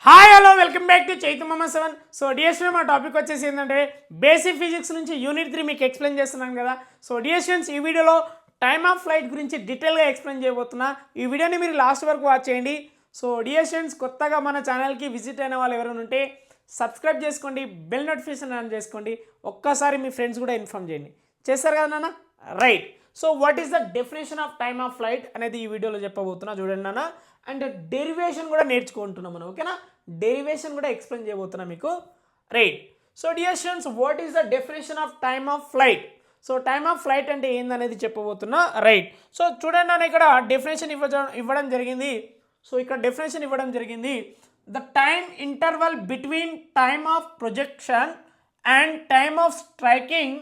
Hi hello welcome back to Chaitu మామ 7. So dear students, మా topic వచ్చేసి ఏంటంటే బేసిక్ ఫిజిక్స్ నుంచి యూనిట్ 3 మీకు ఎక్స్ప్లెయిన్ చేస్తున్నాను కదా. సో డియర్ స్టూడెంట్స్, ఈ వీడియోలో టైమ్ ఆఫ్ ఫ్లైట్ గురించి డీటెయిల్గా ఎక్స్ప్లెయిన్ చేయబోతున్నా. ఈ వీడియోని మీరు లాస్ట్ వరకు వాచ్ చేయండి. సో డియర్ స్టూడెంట్స్, కొత్తగా మన ఛానల్కి విజిట్ అయిన వాళ్ళు ఎవరైనా ఉంటే సబ్స్క్రైబ్ చేసుకోండి, బెల్ నోటిఫికేషన్ ఆన్ చేసుకోండి. ఒక్కసారి మీ ఫ్రెండ్స్ కూడా ఇన్ఫార్మ్ చేయండి. చేస్తారు కదా నాన్న? Right. So what is the definition of time of flight అనేది ఈ వీడియోలో చెప్పబోతున్నా, చూడండి నాన్న. అండ్ డెరివేషన్ కూడా నేర్చుకుంటున్నాం మనం, ఓకేనా? డెరివేషన్ కూడా ఎక్స్ప్లెయిన్ చేయబోతున్నా మీకు. Right. So dear students, what is the definition of time of flight? So time of flight అంటే ఏందనేది చెప్పబోతున్నా. రైట్. సో చూడండి నాన్న, ఇక్కడ డెఫినేషన్ ఇవ్వడం జరిగింది. సో ఇక్కడ డెఫినేషన్ ఇవ్వడం జరిగింది. The time interval between time of projection and time of striking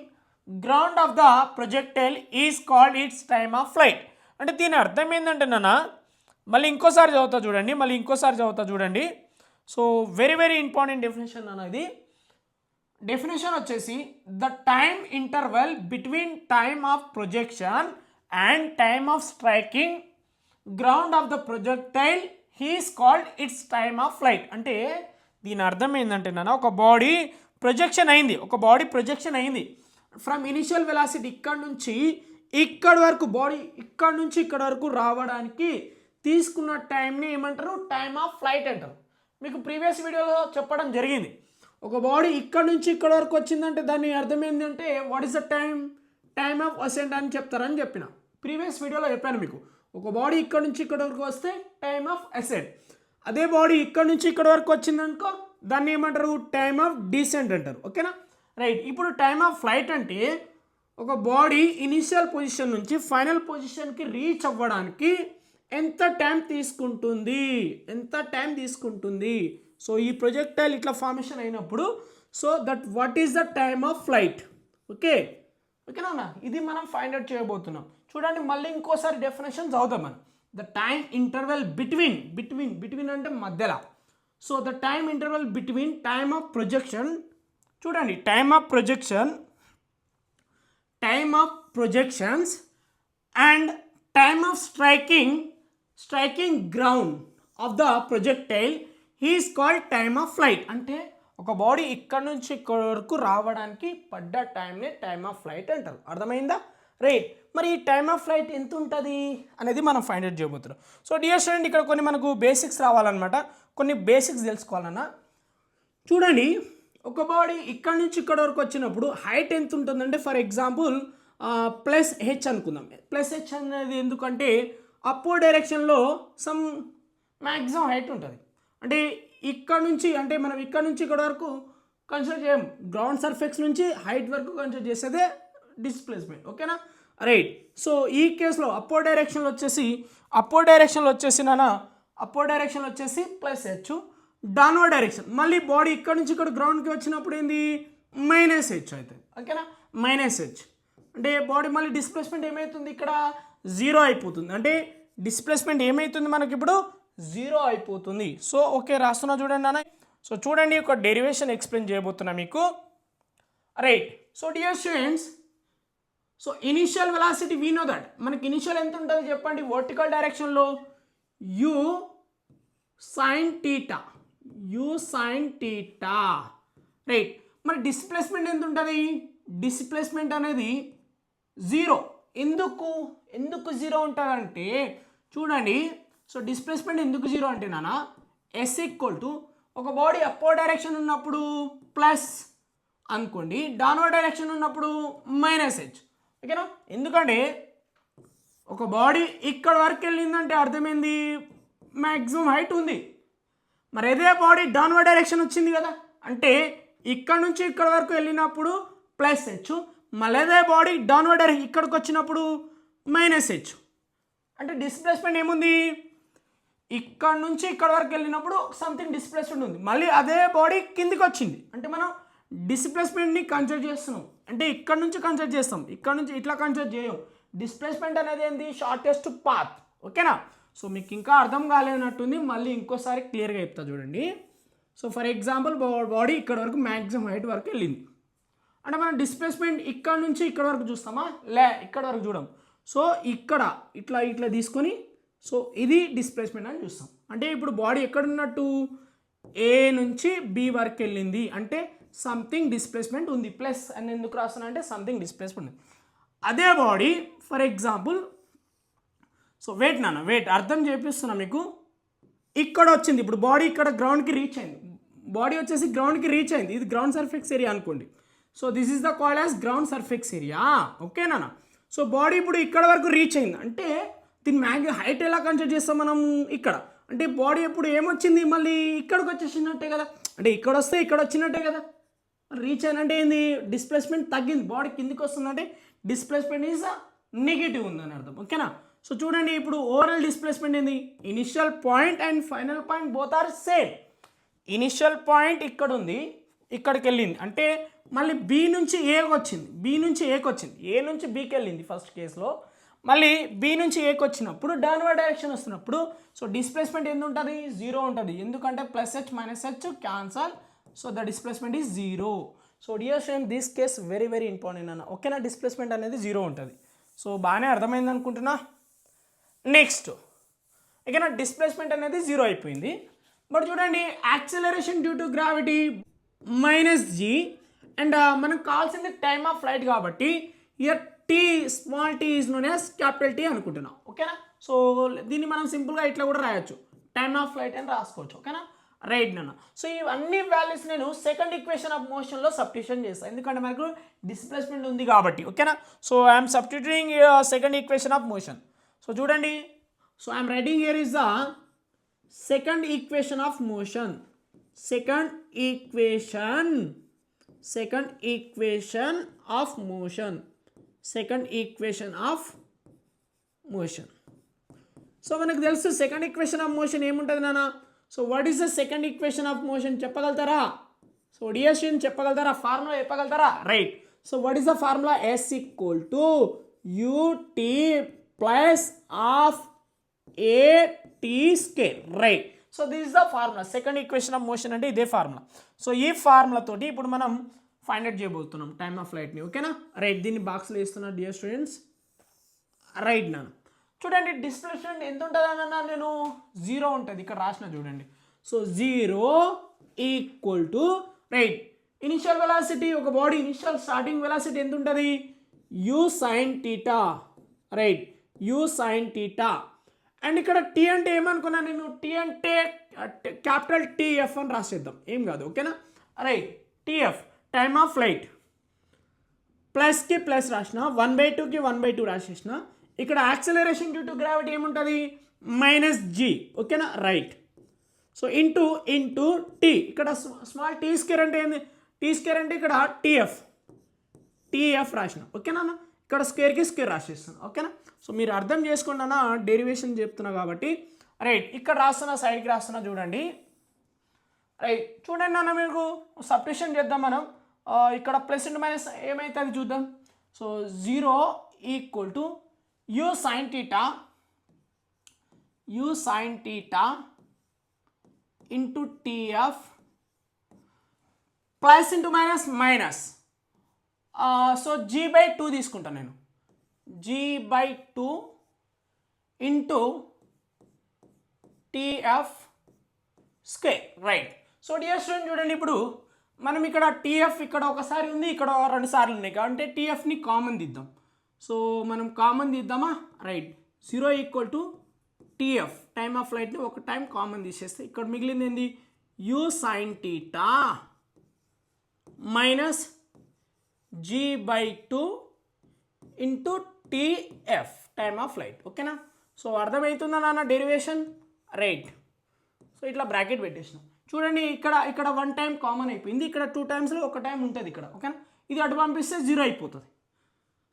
ground of the projectile is called it's time of flight. అంటే దీని అర్థం ఏంటంటే నాన్న, మళ్ళీ ఇంకోసారి చదువుతా చూడండి. So very very important definition అన్న ఇది. డెఫినేషన్ వచ్చేసి the time interval between time of projection and time of striking ground of the projectile is called it's time of flight. అంటే దీని అర్థం ఏంటంటే నాన్న, ఒక బాడీ ప్రొజెక్షన్ అయింది ఫ్రమ్ ఇనిషియల్ వెలాసిటీ ఇక్కడ నుంచి ఇక్కడ వరకు, బాడీ ఇక్కడ నుంచి ఇక్కడ వరకు రావడానికి తీసుకున్న టైంని ఏమంటారు? టైమ్ ఆఫ్ ఫ్లైట్ అంటారు. మీకు ప్రీవియస్ వీడియోలో చెప్పడం జరిగింది. ఒక బాడీ ఇక్కడ నుంచి ఇక్కడ వరకు వచ్చిందంటే దాని అర్థం ఏంటంటే what is the time of ascent అని చెప్తారని చెప్పిన ప్రీవియస్ వీడియోలో చెప్పాను మీకు. ఒక బాడీ ఇక్కడ నుంచి ఇక్కడ వరకు వస్తే టైమ్ ఆఫ్ అసెంట్. అదే బాడీ ఇక్కడ నుంచి ఇక్కడ వరకు వచ్చిందనుకో దాన్ని ఏమంటారు? టైమ్ ఆఫ్ డీసెంట్ అంటారు, ఓకేనా? రైట్. ఇప్పుడు టైమ్ ఆఫ్ ఫ్లైట్ అంటే ఒక బాడీ ఇనిషియల్ పొజిషన్ నుంచి ఫైనల్ పొజిషన్కి రీచ్ అవ్వడానికి ఎంత టైం తీసుకుంటుంది. సో ఈ ప్రొజెక్టైల్ ఇట్లా ఫార్మేషన్ అయినప్పుడు, so that what is the time of flight. ఓకేనా? ఇది మనం ఫైండ్ అవుట్ చేయబోతున్నాం. చూడండి, మళ్ళీ ఇంకోసారి డెఫినేషన్ చదువుతాం మనం. ద టైమ్ ఇంటర్వెల్ బిట్వీన్ అంటే మధ్యలో. So the time interval between time of projection, చూడండి, time of projections and time of striking ground of the projectile is called time of flight. అంటే ఒక బాడీ ఇక్కడ నుంచి ఇక్కడ వరకు రావడానికి పడ్డ టైంనే టైమ్ ఆఫ్ ఫ్లైట్ అంటారు. అర్థమైందా? రైట్. మరి ఈ టైమ్ ఆఫ్ ఫ్లైట్ ఎంత ఉంటుంది అనేది మనం ఫైండ్ అవుట్ చేయబోతున్నాం. సో డియర్ స్టూడెంట్, ఇక్కడ కొన్ని మనకు బేసిక్స్ రావాలన్నమాట, కొన్ని బేసిక్స్ తెలుసుకోవాలన్నా. చూడండి, ఒక బాడీ ఇక్కడ నుంచి ఇక్కడ వరకు వచ్చినప్పుడు హైట్ ఎంత ఉంటుందంటే, ఫర్ ఎగ్జాంపుల్ +h అనుకుందాం. +h అనేది ఎందుకంటే అప్వర్డ్ డైరెక్షన్లో సమ్ మ్యాక్సిమం హైట్ ఉంటుంది. అంటే ఇక్కడ నుంచి, అంటే మనం ఇక్కడ నుంచి ఇక్కడ వరకు కన్సిడర్ చేయం, గ్రౌండ్ సర్ఫేస్ నుంచి హైట్ వరకు కన్సిడర్ చేసేదే డిస్ప్లేస్మెంట్, ఓకేనా? రైట్. సో ఈ కేసులో అప్వర్డ్ డైరెక్షన్లో వచ్చేసి +h. డౌన్వర్డ్ డైరెక్షన్ మళ్ళీ బాడీ ఇక్కడ నుంచి ఇక్కడ గ్రౌండ్కి వచ్చినప్పుడు ఏంది? -h అవుతుంది, ఓకేనా? -h అంటే బాడీ మళ్ళీ డిస్ప్లేస్మెంట్ ఏమవుతుంది? ఇక్కడ 0 అయిపోతుంది. అంటే డిస్ప్లేస్మెంట్ ఏమవుతుంది మనకి ఇప్పుడు? 0 అయిపోతుంది. సో ఓకే, రాస్తున్నా చూడండి నాన్న. సో చూడండి, ఒక డెరివేషన్ ఎక్స్ప్లెయిన్ చేయబోతున్నా మీకు. Right. So dear students, so initial velocity we know that. మనకి ఇనిషియల్ ఎంత ఉంటుంది చెప్పండి? వర్టికల్ డైరెక్షన్లో u sin θ. రైట్. మరి డిస్ప్లేస్మెంట్ ఎంత ఉంటుంది? డిస్ప్లేస్మెంట్ అనేది 0. ఎందుకు 0 ఉంటుందంటే, చూడండి, సో డిస్ప్లేస్మెంట్ ఎందుకు 0 అంటే నాన్న, S = ఒక బాడీ అప్వర్డ్ డైరెక్షన్ ఉన్నప్పుడు ప్లస్ అనుకోండి, డౌన్వర్డ్ డైరెక్షన్ ఉన్నప్పుడు -h, ఓకేనా? ఎందుకంటే ఒక బాడీ ఇక్కడ వరకు వెళ్ళిందంటే అర్థమైంది మ్యాక్సిమం హైట్ ఉంది. మరి అదే బాడీ డౌన్వర్డ్ డైరెక్షన్ వచ్చింది కదా, అంటే ఇక్కడ నుంచి ఇక్కడ వరకు వెళ్ళినప్పుడు +h, మళ్ళీ అదే బాడీ డౌన్వర్డ్ డైరెక్షన్ ఇక్కడికి వచ్చినప్పుడు -h. అంటే డిస్ప్లేస్మెంట్ ఏముంది? ఇక్కడ నుంచి ఇక్కడ వరకు వెళ్ళినప్పుడు సంథింగ్ డిస్ప్లేస్మెంట్ ఉంది. మళ్ళీ అదే బాడీ కిందికి వచ్చింది అంటే మనం డిస్ప్లేస్మెంట్ని కన్సిడర్ చేస్తున్నాం. అంటే ఇక్కడ నుంచి కన్సిడర్ చేస్తాం, ఇక్కడ నుంచి ఇట్లా కన్సిడర్ చేయం. డిస్ప్లేస్మెంట్ అనేది ఏంటి? షార్టెస్ట్ పాత్, ఓకేనా? సో మీకు ఇంకా అర్థం కాలేనట్టుంది, మళ్ళీ ఇంకోసారి క్లియర్గా చెప్తా చూడండి. సో ఫర్ ఎగ్జాంపుల్, బాడీ ఇక్కడ వరకు మ్యాక్సిమం హైట్ వరకు వెళ్ళింది అంటే మనం డిస్ప్లేస్మెంట్ ఇక్కడ నుంచి ఇక్కడ వరకు చూస్తామా? ఇక్కడ వరకు చూడం. సో ఇక్కడ ఇట్లా తీసుకొని, సో ఇది డిస్ప్లేస్మెంట్ అని చూస్తాం. అంటే ఇప్పుడు బాడీ ఎక్కడ ఉన్నట్టు? ఏ నుంచి బి వరకు వెళ్ళింది అంటే సంథింగ్ డిస్ప్లేస్మెంట్ ఉంది. ప్లస్ అని ఎందుకు రాస్తున్నా అంటే సంథింగ్ డిస్ప్లేస్మెంట్ ఉంది. అదే body for example, so wait నాన్న వెయిట్ అర్థం చేపిస్తున్నా మీకు. ఇక్కడ వచ్చింది, ఇప్పుడు బాడీ ఇక్కడ గ్రౌండ్కి రీచ్ అయింది, బాడీ వచ్చేసి గ్రౌండ్కి రీచ్ అయింది, ఇది గ్రౌండ్ సర్ఫేస్ ఏరియా అనుకోండి. So this is the called as ground surface area. ఓకేనా? సో బాడీ ఇప్పుడు ఇక్కడ వరకు రీచ్ అయింది అంటే దీని హైట్ ఎలా కన్సిడర్ చేస్తాం మనం ఇక్కడ అంటే బాడీ ఎప్పుడు ఏమొచ్చింది మళ్ళీ ఇక్కడికి వచ్చేసినట్టే కదా, అంటే ఇక్కడ వస్తే ఇక్కడ వచ్చినట్టే కదా. రీచ్ అయినంటే ఏంది, డిస్ప్లేస్మెంట్ తగ్గింది, బాడీ కిందికి వస్తుందంటే డిస్ప్లేస్మెంట్ ఈజ్ నెగిటివ్ ఉందని అర్థం. ఓకేనా? సో చూడండి ఇప్పుడు ఓవరాల్ డిస్ప్లేస్మెంట్ ఏంది, initial point and final point both are same. Initial point ఇక్కడ ఉంది, ఇక్కడికి వెళ్ళింది అంటే మళ్ళీ బి నుంచి ఏకి వచ్చింది, బి నుంచి ఏకి వచ్చింది, ఏ నుంచి బీకి వెళ్ళింది ఫస్ట్ కేసులో, మళ్ళీ బి నుంచి ఏకి వచ్చినప్పుడు డౌన్వర్డ్ డైరెక్షన్ వస్తున్నప్పుడు సో డిస్ప్లేస్మెంట్ ఎంత ఉంటుంది, జీరో ఉంటుంది. ఎందుకంటే plus H minus H cancel, so the displacement is zero. So dear student this case very very important అన్న. ఓకేనా? డిస్ప్లేస్మెంట్ అనేది జీరో ఉంటుంది. సో బాగానే అర్థమైంది అనుకుంటున్నా. నెక్స్ట్ ఓకేనా, డిస్ప్లేస్మెంట్ అనేది జీరో అయిపోయింది. బట్ చూడండి acceleration due to gravity minus g and మనకు కావాల్సింది టైమ్ ఆఫ్ ఫ్లైట్ కాబట్టి here t small t is known as capital t అనుకుంటున్నాం. ఓకేనా? సో దీన్ని మనం సింపుల్గా ఇట్లా కూడా రాయొచ్చు, టైమ్ ఆఫ్ ఫ్లైట్ అని రాసుకోవచ్చు. ఓకేనా? రైట్ నాన్న. సో ఇవన్నీ వాల్యూస్ నేను సెకండ్ ఈక్వేషన్ ఆఫ్ మోషన్లో సబ్స్టిట్యూషన్ చేస్తాను, ఎందుకంటే మనకు డిస్ప్లేస్మెంట్ ఉంది కాబట్టి. ఓకేనా? So I'm substituting second equation of motion. So చూడండి, so I'm writing here is the second equation of motion. Second equation of motion. Second equation of motion. So మనకు తెలుసు సెకండ్ ఈక్వేషన్ ఆఫ్ మోషన్ ఏముంటుంది నాన్న. So what is the second equation of motion చెప్పగలుగుతారా? So DSN చెప్పగలుగుతారా? Formula చెప్పగలుగుతారా? Right. So what is the formula? S equal to UT plus half AT square. Right. So this is the formula. Second equation of motion అంటే ఇదే ఫార్ములా. సో ఈ formula తోటి ఇప్పుడు మనం ఫైండ్ అవుట్ చేయబోతున్నాం టైమ్ ఆఫ్ ఫ్లైట్ని. ఓకేనా? రైట్. దీన్ని బాక్స్లో వేస్తున్నా డియర్ స్టూడెంట్స్. రైట్ నాన్న. చూడండి డిస్ప్లేస్మెంట్ ఎంత ఉంటుంది అన్న, నేను జీరో ఉంటుంది ఇక్కడ రాసిన చూడండి. So zero equal to right initial velocity, ఒక బాడీ ఇనిషియల్ స్టార్టింగ్ వెలాసిటీ ఎంత ఉంటుంది, you sine theta. Right, you sine theta. And ఇక్కడ టీ అంటే ఏమనుకున్నా నేను, టీ అంటే క్యాపిటల్ టీఎఫ్ అని రాసేద్దాం, ఏం కాదు. ఓకేనా? Right. TF time of flight, ప్లస్కి ప్లస్ రాసిన, 1/2కి 1/2 రాసేసిన. ఇక్కడ యాక్సిలరేషన్ డ్యూ టు గ్రావిటీ ఏముంటుంది, మైనస్ జీ. ఓకేనా? రైట్. సో ఇంటూ టీ, ఇక్కడ స్మాల్ టీ స్క్వేర్ అంటే ఏంది, టీ స్క్వేర్ అంటే ఇక్కడ టీఎఫ్ రాసిన. ఓకేనా? ఇక్కడ స్క్వేర్కి స్క్వేర్ రాసేస్తాను. ఓకేనా? సో మీరు అర్థం చేసుకోండి అన్న, డెరివేషన్ చెప్తున్నా కాబట్టి. రైట్. ఇక్కడ రాస్తున్నా, సైడ్కి రాస్తున్నా చూడండి. రైట్. చూడండి అన్న, మీకు సబ్స్టిట్యూషన్ చేద్దాం మనం. ఇక్కడ ప్లస్ ఇంటూ మైనస్ ఏమవుతుంది చూద్దాం. So zero equal to u sine theta into tf plus into minus. So g/2 తీసుకుంటాను నేను, g/2 into tf square. Right. So dear student చూడండి, ఇప్పుడు మనం ఇక్కడ టీఎఫ్ ఇక్కడ ఒకసారి ఉంది, ఇక్కడ 2 సార్లు ఉన్నాయి కాబట్టి టీఎఫ్ని కామన్ తీద్దాం. సో మనం కామన్ తీద్దామా? Right. Zero equal to TF time of ఫ్లైట్ని ఒక టైం కామన్ తీసేస్తే ఇక్కడ మిగిలింది ఏంది, u sine theta minus g/2 into TF time of flight. ఓకేనా? సో అర్థమవుతుందా నాన్న డెరివేషన్? రైట్. సో ఇట్లా బ్రాకెట్ పెట్టేసినాం. చూడండి ఇక్కడ 1 టైం కామన్ అయిపోయింది, ఇక్కడ 2 టైమ్స్లో 1 టైం ఉంటుంది ఇక్కడ. ఓకేనా? ఇది అటు పంపిస్తే జీరో అయిపోతుంది.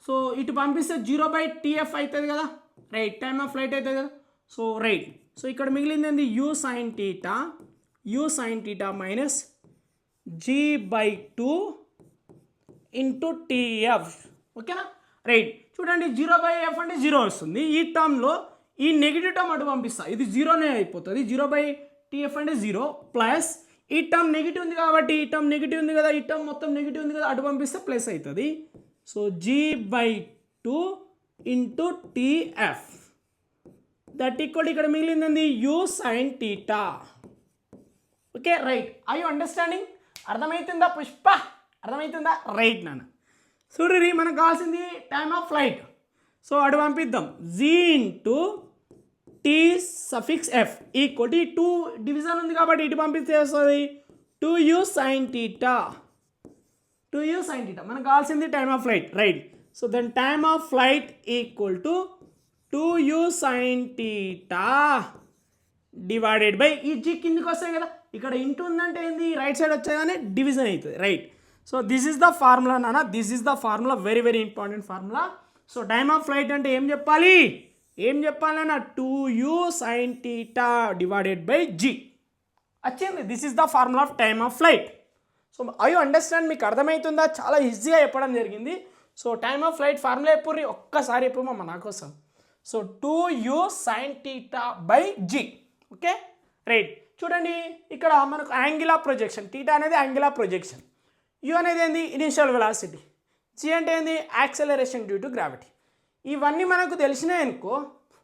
సో ఇటు పంపిస్తే 0/TF అవుతుంది కదా. రైట్. టైమ్ ఆఫ్ ఫ్లైట్ అవుతుంది కదా. So right. సో ఇక్కడ మిగిలింది ఏంది, u sine theta minus g/2 into tf. ఓకేనా? రైట్. చూడండి 0/F అంటే జీరో వస్తుంది. ఈ టర్మ్లో ఈ నెగిటివ్ టర్మ్ అటు పంపిస్తా, ఇది జీరోనే అయిపోతుంది. 0/TF అంటే జీరో ప్లస్ ఈ టర్మ్ నెగిటివ్ ఉంది కాబట్టి ఈ టర్మ్ నెగిటివ్ ఉంది కదా, ఈ టర్మ్ మొత్తం నెగిటివ్ ఉంది కదా, అటు పంపిస్తే ప్లస్ అవుతుంది. So g/2 into tf that equal ఇక్కడ మిగిలింది u sine theta. Okay right. I you understanding? అర్థమవుతుందా పుష్ప? అర్థమవుతుందా? రైట్ నాన్న. చూడండి మనకు కావాల్సింది టైమ్ ఆఫ్ ఫ్లైట్. సో అటు పంపిద్దాం. G into T suffix F equal to 2 division ఉంది కాబట్టి ఇటు పంపిస్తే వస్తుంది 2u sin theta. 2u sin theta మనకు కావాల్సింది time of flight right. So then time of flight equal to 2u sin theta divided by ఈ జీ కిందికి వస్తాయి కదా, ఇక్కడ ఇంటూ ఉందంటే ఏంది రైట్ సైడ్ వచ్చేగానే డివిజన్ అవుతుంది right. So this is the formula నాన్న, this is the formula, very very important formula. So time of flight అంటే ఏం చెప్పాలి నాన్న, 2u sin theta divided by G వచ్చింది. This is the formula of time of flight. So I you understand? మీకు అర్థమవుతుందా? చాలా ఈజీగా చెప్పడం జరిగింది. So time of flight formula ఎప్పుడు ఒక్కసారి ఎప్పుడు నా కోసం. So 2u sin theta by g. Okay right. చూడండి ఇక్కడ మనకు యాంగిల్ ఆఫ్ ప్రొజెక్షన్, టీటా అనేది యాంగిల్ ఆఫ్ ప్రొజెక్షన్, యూ అనేది ఏంది ఇనిషియల్ వెలాసిటీ, జీ అంటే ఏంది యాక్సెలరేషన్ డ్యూ టు గ్రావిటీ. ఇవన్నీ మనకు తెలిసినాయి అనుకో,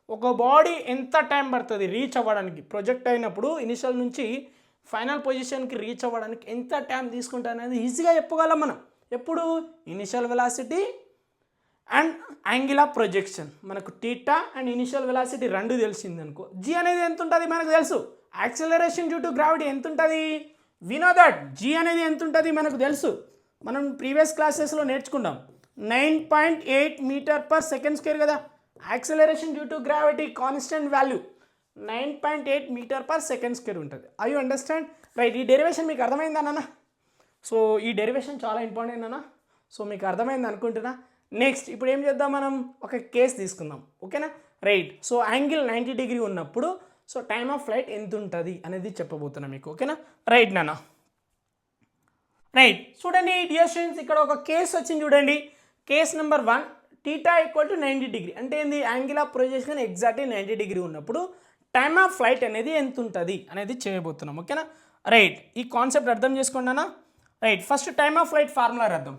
ఒక బాడీ ఎంత టైం పడుతుంది రీచ్ అవ్వడానికి, ప్రొజెక్ట్ అయినప్పుడు ఇనిషియల్ నుంచి ఫైనల్ పొజిషన్కి రీచ్ అవ్వడానికి ఎంత టైం తీసుకుంటుంది అనేది ఈజీగా చెప్పగలం మనం. ఎప్పుడు initial velocity and angle of projection, మనకు టీటా అండ్ ఇనిషియల్ వెలాసిటీ రెండు తెలిసింది అనుకో, జీ అనేది ఎంత ఉంటుంది మనకు తెలుసు, యాక్సెలరేషన్ డ్యూ టు గ్రావిటీ ఎంత ఉంటుంది, వి నో దట్. జీ అనేది ఎంత ఉంటుంది మనకు తెలుసు, మనం ప్రీవియస్ క్లాసెస్లో నేర్చుకుందాం. 9.8 మీటర్ పర్ సెకండ్ స్క్వేర్ కదా, acceleration due to gravity constant value 9.8 meter per second square ఉంటుంది. I you understand right? ఈ డెరివేషన్ మీకు అర్థమైందా నాన్న? సో ఈ డెరివేషన్ చాలా ఇంపార్టెంట్ అన్న. సో మీకు అర్థమైంది అనుకుంటున్నా. నెక్స్ట్ ఇప్పుడు ఏం చేద్దాం, మనం ఒక కేసు తీసుకుందాం ఓకేనా రైట్. సో యాంగిల్ 90 డిగ్రీ ఉన్నప్పుడు సో టైమ్ ఆఫ్ ఫ్లైట్ ఎంత ఉంటుంది అనేది చెప్పబోతున్నా మీకు ఓకేనా రైట్ నాన్న. రైట్ చూడండి డియర్ స్టూడెంట్స్, ఇక్కడ ఒక కేసు వచ్చింది చూడండి. Case number 1, theta equal to 90 degree అంటే ఏంది, angle of projection exactly 90 degree ఉన్నప్పుడు టైమ్ ఆఫ్ ఫ్లైట్ అనేది ఎంత ఉంటుంది అనేది చేయబోతున్నాం ఓకేనా రైట్. ఈ కాన్సెప్ట్ అర్థం చేసుకోండి అన్న right. First time of flight formula రాద్దాం.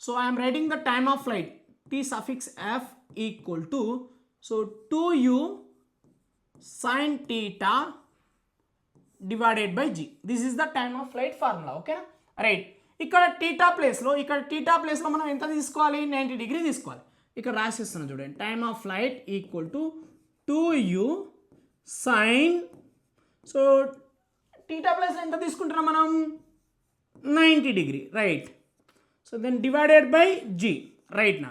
So I'm writing the time of flight T suffix F equal to so 2u sin theta divided by G. This is the time of flight formula ఓకేనా right. ఇక్కడ theta ప్లేస్లో మనం ఎంత తీసుకోవాలి, 90 degree తీసుకోవాలి. ఇక్కడ రాసిస్తున్నాం చూడండి, time of flight equal to 2u sin, so theta ప్లేస్లో ఎంత తీసుకుంటున్నాం మనం 90 degree right. So then divided by G right నా.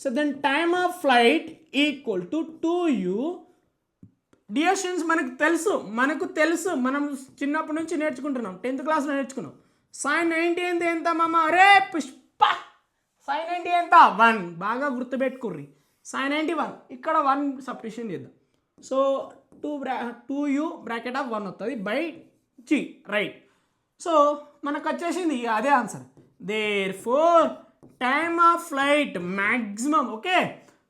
So then time of flight equal to 2u. Dear students మనకు తెలుసు మనం చిన్నప్పటి నుంచి నేర్చుకుంటున్నాం, 10th క్లాస్లో నేర్చుకున్నాం. sin 90 ఏంటి ఎంత మామ, అరే పుష్ప sin 90 ఎంత 1, బాగా గుర్తుపెట్టుకుర్రి sin 90 1, ఇక్కడ 1 సబ్స్టిట్యూషన్ చేద్దాం. సో 2u బ్రాకెట్ ఆఫ్ 1 వస్తుంది బై జీ రైట్. సో మనకు వచ్చేసింది అదే answer. Therefore time of flight maximum okay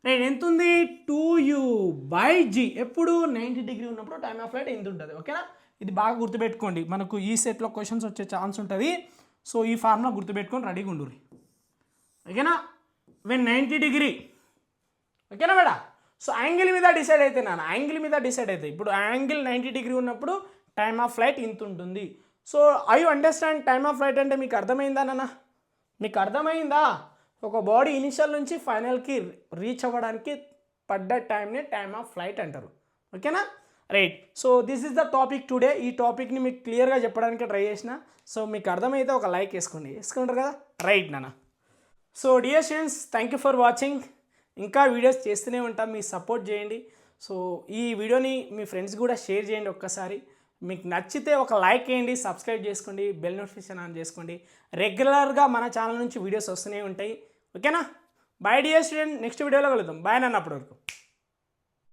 right ఎంత ఉంది 2u బై జీ. ఎప్పుడు 90 డిగ్రీ ఉన్నప్పుడు టైమ్ ఆఫ్ ఫ్లైట్ ఎంత ఉంటుంది ఓకేనా. ఇది బాగా గుర్తుపెట్టుకోండి, మనకు ఈ సెట్లో క్వశ్చన్స్ వచ్చే ఛాన్స్ ఉంటుంది. సో ఈ ఫార్ములా గుర్తుపెట్టుకొని రెడీగా ఉండుర్రి ఓకేనా. వెన్ 90 డిగ్రీ ఓకేనా మేడం. సో యాంగిల్ మీద డిసైడ్ అయితే ఇప్పుడు యాంగిల్ 90 డిగ్రీ ఉన్నప్పుడు టైమ్ ఆఫ్ ఫ్లైట్ ఇంత ఉంటుంది. So I you understand time of flight అంటే మీకు అర్థమైందా నాన్న? మీకు అర్థమైందా? ఒక బాడీ ఇనిషియల్ నుంచి ఫైనల్కి రీచ్ అవ్వడానికి పడ్డ టైంని టైమ్ ఆఫ్ ఫ్లైట్ అంటారు ఓకేనా right. So this is the topic today. ఈ టాపిక్ని మీకు క్లియర్గా చెప్పడానికి ట్రై చేసిన. సో మీకు అర్థమైతే ఒక లైక్ వేసుకుంటారు కదా రైట్ నాన్న. So dear students thank you for watching. ఇంకా వీడియోస్ చేస్తూనే ఉంటాం, మీరు సపోర్ట్ చేయండి. సో ఈ వీడియోని మీ ఫ్రెండ్స్ కూడా షేర్ చేయండి ఒక్కసారి. మీకు నచ్చితే ఒక లైక్ చేయండి, సబ్స్క్రైబ్ చేసుకోండి, బెల్ నోటిఫికేషన్ ఆన్ చేసుకోండి. రెగ్యులర్గా మన ఛానల్ నుంచి వీడియోస్ వస్తూనే ఉంటాయి ఓకేనా. బై డియర్ స్టూడెంట్, నెక్స్ట్ వీడియోలో కలుద్దాం. బాయ్ నాన్న అప్పటి వరకు.